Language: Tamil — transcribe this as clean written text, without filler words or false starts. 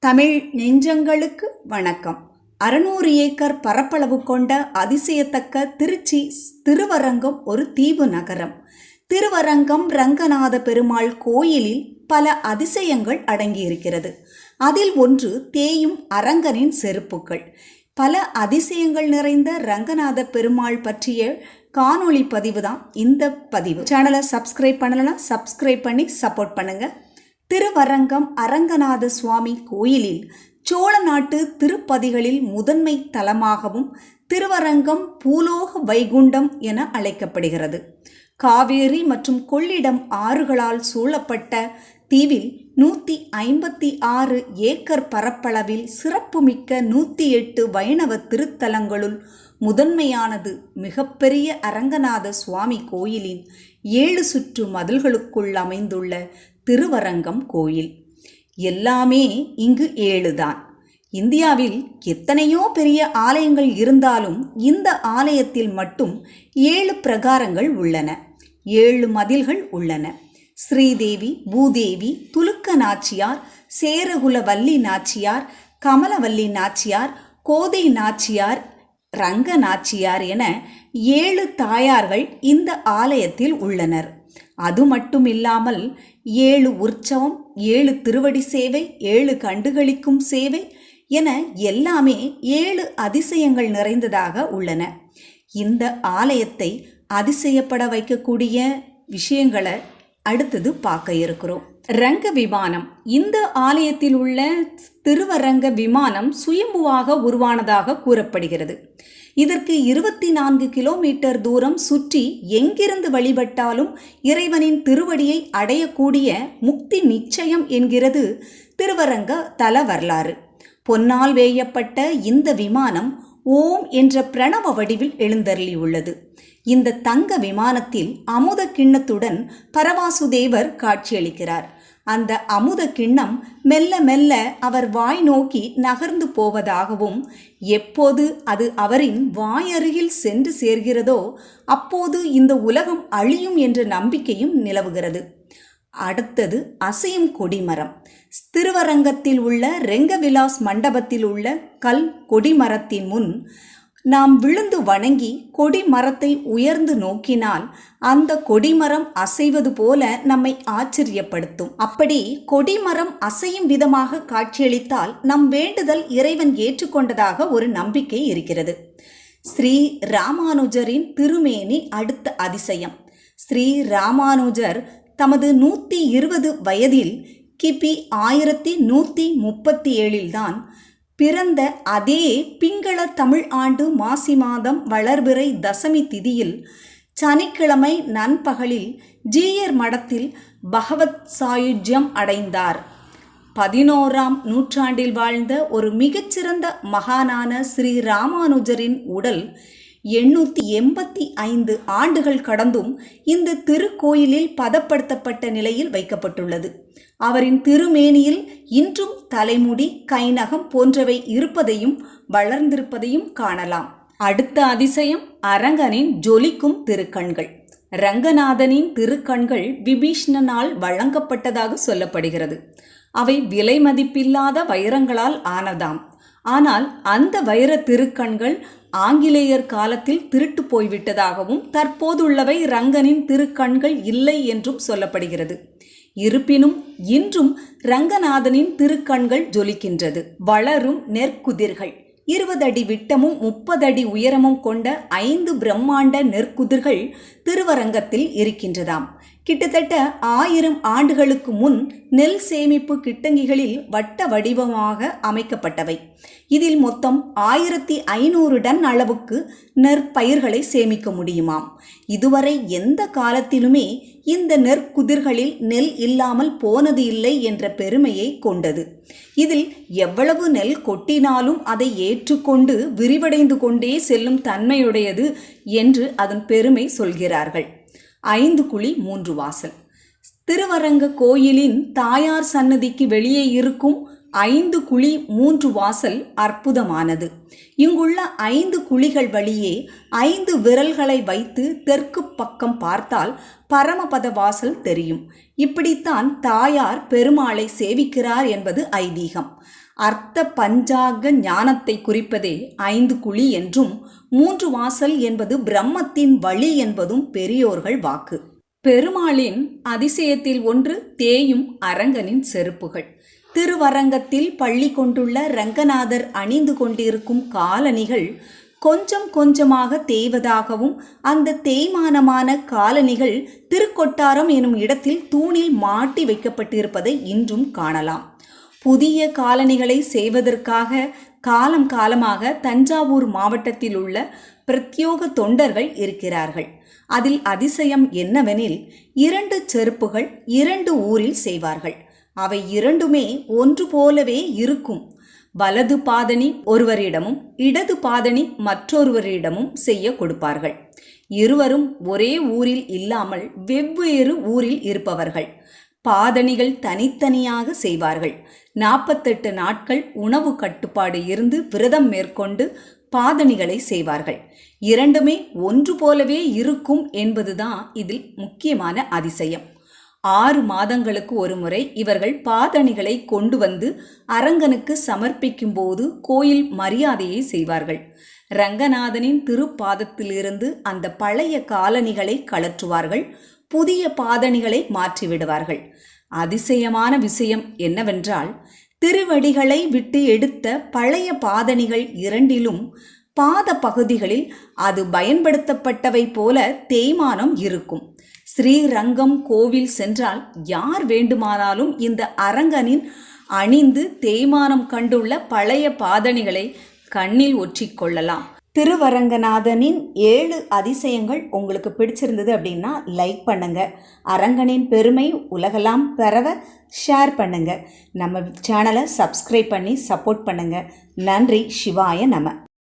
தமிழ் நெஞ்சங்களுக்கு வணக்கம். 600 ஏக்கர் பரப்பளவு கொண்ட அதிசயத்தக்க திருச்சி திருவரங்கம் ஒரு தீவு நகரம். திருவரங்கம் ரங்கநாத பெருமாள் கோயிலில் பல அதிசயங்கள் அடங்கியிருக்கிறது. அதில் ஒன்று தேயும் அரங்கனின் செருப்புக்கள். பல அதிசயங்கள் நிறைந்த ரங்கநாத பெருமாள் பற்றிய காணொளி பதிவு தான் இந்த பதிவு. சேனலை சப்ஸ்கிரைப் பண்ணலன்னா சப்ஸ்கிரைப் பண்ணி சப்போர்ட் பண்ணுங்க. திருவரங்கம் அரங்கநாத சுவாமி கோயிலில் சோழ நாட்டு திருப்பதிகளில் முதன்மை தலமாகவும் திருவரங்கம் பூலோக வைகுண்டம் என அழைக்கப்படுகிறது. காவேரி மற்றும் கொள்ளிடம் ஆறுகளால் சூழப்பட்ட தீவில் 156 ஏக்கர் பரப்பளவில் சிறப்புமிக்க 108 வைணவ திருத்தலங்களுள் முதன்மையானது மிகப்பெரிய அரங்கநாத சுவாமி கோயிலின் 7 சுற்று மதில்களுக்குள் அமைந்துள்ள திருவரங்கம் கோயில். எல்லாமே இங்கு 7 தான். இந்தியாவில் எத்தனையோ பெரிய ஆலயங்கள் இருந்தாலும் இந்த ஆலயத்தில் மட்டும் 7 பிரகாரங்கள் உள்ளன, 7 மதில்கள் உள்ளன. ஸ்ரீதேவி, பூதேவி, துலுக்க நாச்சியார், சேரகுல வள்ளி நாச்சியார், கமலவல்லி நாச்சியார், கோதை நாச்சியார், ரங்க நாச்சியார் என 7 தாயார்கள் இந்த ஆலயத்தில் உள்ளனர். அது மட்டும் இல்லாமல் 7 உற்சவம், 7 திருவடி சேவை, 7 கண்டுகளிக்கும் சேவை என எல்லாமே 7 அதிசயங்கள் நிறைந்ததாக உள்ளன. இந்த ஆலயத்தை அதிசயப்பட வைக்கக்கூடிய விஷயங்களை அடுத்தது பார்க்க இருக்கிறோம். ரங்க விமானம். இந்த ஆலயத்தில் உள்ள திருவரங்க விமானம் சுயம்புவாக உருவானதாக கூறப்படுகிறது. இதற்கு 24 கிலோமீட்டர் தூரம் சுற்றி எங்கிருந்து வழிபட்டாலும் இறைவனின் திருவடியை அடையக்கூடிய முக்தி நிச்சயம் என்கிறது திருவரங்க தல வரலாறு. பொன்னால் வேயப்பட்ட இந்த விமானம் ஓம் என்ற பிரணவ வடிவில் எழுந்தருளியுள்ளது. இந்த தங்க விமானத்தில் அமுத கிண்ணத்துடன் பரவாசுதேவர் காட்சியளிக்கிறார். அந்த அமுத கிண்ணம் மெல்ல மெல்ல அவர் வாய் நோக்கி நகர்ந்து போவதாகவும், எப்போது அது அவரின் வாயருகில் சென்று சேர்கிறதோ அப்போது இந்த உலகம் அழியும் என்ற நம்பிக்கையும் நிலவுகிறது. அடுத்தது அசையும் கொடிமரம். திருவரங்கத்தில் உள்ள ரெங்கவிலாஸ் மண்டபத்தில் உள்ள கல் கொடிமரத்தின் முன் நாம் விழுந்து வணங்கி கொடிமரத்தை உயர்ந்து நோக்கினால் அந்த கொடிமரம் அசைவது போல நம்மை ஆச்சரியப்படுத்தும். அப்படி கொடிமரம் அசையும் விதமாக காட்சியளித்தால் நம் வேண்டுதல் இறைவன் ஏற்றுக்கொண்டதாக ஒரு நம்பிக்கை இருக்கிறது. ஸ்ரீ ராமானுஜரின் திருமேனி அடுத்த அதிசயம். ஸ்ரீ ராமானுஜர் தமது 120 வயதில் கிபி 1137 தான் பிறந்த அதே பிங்கள தமிழ் ஆண்டு மாசி மாதம் வளர்பிறை தசமி திதியில் சனிக்கிழமை நண்பகலில் ஜீயர் மடத்தில் பகவத் சாயுஜ்யம் அடைந்தார். 11ஆம் நூற்றாண்டில் வாழ்ந்த ஒரு மிகச்சிறந்த மகானான ஸ்ரீ ராமானுஜரின் உடல் 885 ஆண்டுகள் கடந்தும் இந்த திருக்கோயிலில் பதப்படுத்தப்பட்ட நிலையில் வைக்கப்பட்டுள்ளது. அவரின் திருமேனியில் இன்றும் தலைமுடி, கைநகம் போன்றவை இருப்பதையும் வளர்ந்திருப்பதையும் காணலாம். அடுத்த அதிசயம் அரங்கனின் ஜொலிக்கும் திருக்கண்கள். ரங்கநாதனின் திருக்கண்கள் விபீஷ்ணனால் வழங்கப்பட்டதாக சொல்லப்படுகிறது. அவை விலை மதிப்பில்லாத வைரங்களால் ஆனதாம். ஆனால் அந்த வைர திருக்கண்கள் ஆங்கிலேயர் காலத்தில் திருட்டு போய்விட்டதாகவும் தற்போதுள்ளவை ரங்கனின் திருக்கண்கள் இல்லை என்றும் சொல்லப்படுகிறது. இருப்பினும் இன்றும் ரங்கநாதனின் திருக்கண்கள் ஜொலிக்கின்றது. வளரும் நெற்குதிர்கள். 20 அடி விட்டமும் 30 அடி உயரமும் கொண்ட 5 பிரம்மாண்ட நெற்குதிர்கள் திருவரங்கத்தில் இருக்கின்றதாம். கிட்டத்தட்ட 1000 ஆண்டுகளுக்கு முன் நெல் சேமிப்பு கிட்டங்கிகளில் வட்ட வடிவமாக அமைக்கப்பட்டவை. இதில் மொத்தம் 1500 டன் அளவுக்கு நெற்பயிர்களை சேமிக்க முடியுமாம். இதுவரை எந்த காலத்திலுமே இந்த நெற்குதிர்களில் நெல் இல்லாமல் போனது இல்லை என்ற பெருமையை கொண்டது. இதில் எவ்வளவு நெல் கொட்டினாலும் அதை ஏற்றுக்கொண்டு விரிவடைந்து கொண்டே செல்லும் தன்மையுடையது என்று அதன் பெருமை சொல்கிறார்கள். 5 குழி 3 வாசல். திருவரங்க கோயிலின் தாயார் சன்னதிக்கு வெளியே இருக்கும் 5 குழி 3 வாசல் அற்புதமானது. இங்குள்ள 5 குழிகள் வழியே 5 விரல்களை வைத்து தெற்கு பக்கம் பார்த்தால் பரமபத வாசல் தெரியும். இப்படித்தான் தாயார் பெருமாளை சேவிக்கிறார் என்பது ஐதீகம். அர்த்த பஞ்சாங்க ஞானத்தை குறிப்பதே 5 குழி என்றும் 3 வாசல் என்பது பிரம்மத்தின் வழி என்பதும் பெரியோர்கள் வாக்கு. பெருமாளின் அதிசயத்தில் ஒன்று தேயும் அரங்கனின் செருப்புகள். திருவரங்கத்தில் பள்ளி கொண்டுள்ள ரங்கநாதர் அணிந்து கொண்டிருக்கும் காலணிகள் கொஞ்சம் கொஞ்சமாக தேய்வதாகவும் அந்த தேய்மானமான காலணிகள் திருக்கொட்டாரம் எனும் இடத்தில் தூணில் மாட்டி வைக்கப்பட்டிருப்பதை இன்றும் காணலாம். புதிய காலணிகளை செய்வதற்காக காலம் காலமாக தஞ்சாவூர் மாவட்டத்தில் உள்ள பிரத்யோக தொண்டர்கள் இருக்கிறார்கள். அதில் அதிசயம் என்னவெனில் 2 செருப்புகள் 2 ஊரில் செய்வார்கள். அவை இரண்டுமே ஒன்று போலவே இருக்கும். வலது பாதணி ஒருவரிடமும் இடது பாதணி மற்றொருவரிடமும் செய்ய கொடுப்பார்கள். இருவரும் ஒரே ஊரில் இல்லாமல் வெவ்வேறு ஊரில் இருப்பவர்கள். பாதணிகள் தனித்தனியாக செய்வார்கள். 48 நாட்கள் உணவு கட்டுப்பாடு இருந்து விரதம் மேற்கொண்டு பாதணிகளை செய்வார்கள். இரண்டுமே ஒன்று போலவே இருக்கும் என்பதுதான் இதில் முக்கியமான அதிசயம். 6 மாதங்களுக்கு ஒரு முறை இவர்கள் பாதணிகளை கொண்டு வந்து அரங்கனுக்கு சமர்ப்பிக்கும் போது கோயில் மரியாதையை செய்வார்கள். ரங்கநாதனின் திருப்பாதத்திலிருந்து அந்த பழைய காலணிகளை கழற்றுவார்கள். புதிய பாதணிகளை மாற்றிவிடுவார்கள். அதிசயமான விஷயம் என்னவென்றால், திருவடிகளை விட்டு எடுத்த பழைய பாதணிகள் இரண்டிலும் பாத பகுதிகளில் அது பயன்படுத்தப்பட்டவை போல தேய்மானம் இருக்கும். ஸ்ரீரங்கம் கோவில் சென்றால் யார் வேண்டுமானாலும் இந்த அரங்கனின் அணிந்து தேய்மானம் கண்டுள்ள பழைய பாதணிகளை கண்ணில் ஒற்றிக்கொள்ளலாம். திருவரங்கநாதனின் 7 அதிசயங்கள் உங்களுக்கு பிடிச்சிருந்தது அப்படின்னா லைக் பண்ணுங்க. அரங்கனின் பெருமை உலகெல்லாம் பரவ ஷேர் பண்ணுங்க. நம்ம சேனலை சப்ஸ்கிரைப் பண்ணி சப்போர்ட் பண்ணுங்க. நன்றி. சிவாய நம.